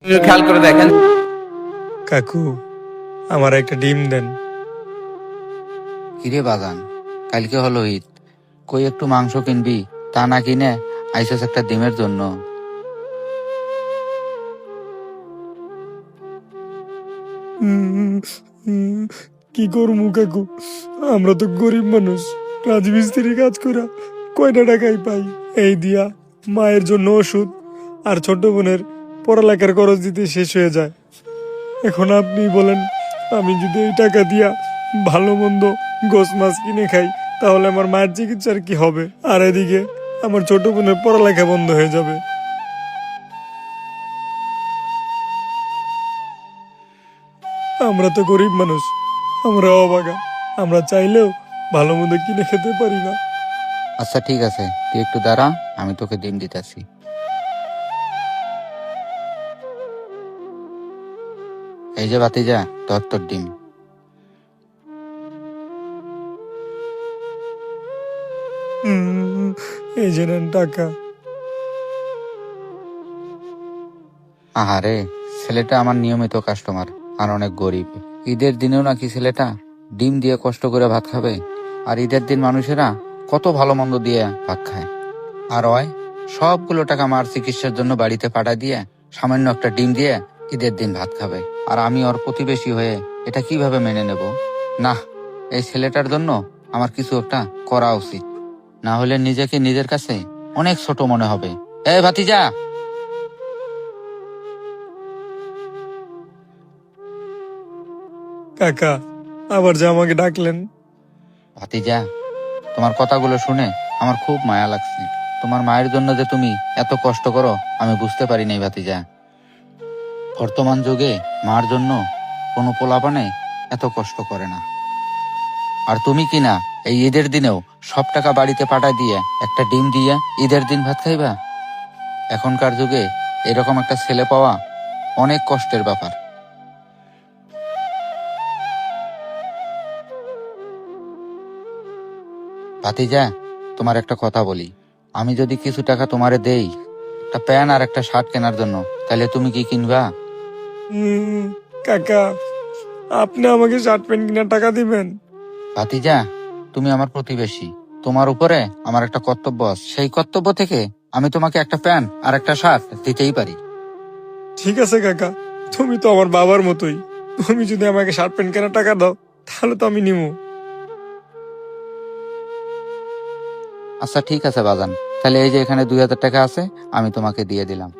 খেয়াল করে দেখেন। কাকু, আমার একটা ডিম দেন। কিরে বাগান, কালকে হলো ঈদ, কই একটু মাংস কিনবি? তা না কিনে আইসস একটা ডিমের জন্য। কি করবো কাকু, আমরা তো গরিব মানুষ, রাজমিস্ত্রি কাজ করা কয়টা টাকাই পাই। এই দিয়া মায়ের জন্য ওষুধ আর ছোট বোনের পড়ালেখার খরচ দিতে শেষ হয়ে যায়। এখন আপনি বলেন, আমি যদি এই টাকা দিয়া ভালো মন্দ গোস মাছ কিনে খাই, তাহলে আমার মায়ের চিকিৎসার কি হবে? আর এদিকে আমার ছোট বোনের পড়ালেখা বন্ধ হয়ে যাবে। আমরা তো গরিব মানুষ, আমরা অবাগা, আমরা চাইলেও ভালো মন্দ কিনে খেতে পারি না। আচ্ছা ঠিক আছে, তুই একটু দাঁড়া, আমি তোকে ডিম দিতেছি। এই যে ভাতিজা, তোর ডিম। এই যে নেন টাকা। আহারে, ছেলেটা আমার নিয়মিত কাস্টমার আর অনেক গরিব। ঈদের দিনেও নাকি ছেলেটা ডিম দিয়ে কষ্ট করে ভাত খাবে? আর ঈদের দিন মানুষেরা কত ভালো মন্দ দিয়ে ভাত খায়, আর ওই সবগুলো টাকা মার চিকিৎসার জন্য বাড়িতে পাঠা দিয়ে সামান্য একটা ডিম দিয়ে ঈদের দিন ভাত খাবে। আর আমি ওর প্রতিবেশী হয়ে এটা কিভাবে মেনে নেব? না, এই ছেলেটার জন্য আমার কিছু একটা করা উচিত, না হলে নিজেকে নিজের কাছে অনেক ছোট মনে হবে। এই ভাতিজা! কাকা, আবার যে আমাকে ডাকলেন? ভাতিজা, তোমার কথাগুলো শুনে আমার খুব মায়া লাগছে। তোমার মায়ের জন্য যে তুমি এত কষ্ট করো আমি বুঝতে পারি নাই ভাতিজা। বর্তমান যুগে মার জন্য কোনো পোলাপানে এত কষ্ট করে না। আর তুমি কি না এই ঈদের দিনেও সব টাকা বাড়িতে পাঠায় দিয়ে একটা ডিম দিয়ে ঈদের দিন ভাত খাইবা? এখনকার যুগে এরকম একটা ছেলে পাওয়া অনেক কষ্টের ব্যাপার। ভাতিজা, তোমার একটা কথা বলি, আমি যদি কিছু টাকা তোমারে দেই একটা প্যান্ট আর একটা শার্ট কেনার জন্য, তাহলে তুমি কি কিনবা? কাকা, আপনি আমাকে শার্ট প্যান্ট কেনার টাকা দিবেন? ভাতিজা, তুমি আমার প্রতিবেশী, তোমার উপরে আমার একটা কর্তব্য আছে। সেই কর্তব্য থেকে আমি তোমাকে একটা প্যান্ট আর একটা শার্ট দিতেই পারি। ঠিক আছে কাকা, তুমি তো আমার বাবার মতোই। তুমি যদি আমাকে শার্ট প্যান্ট কেনার টাকা দাও, তাহলে তো আমি নিবো। আচ্ছা ঠিক আছে বাজান, তাহলে এই যে এখানে 2000 টাকা আছে, আমি তোমাকে দিয়ে দিলাম।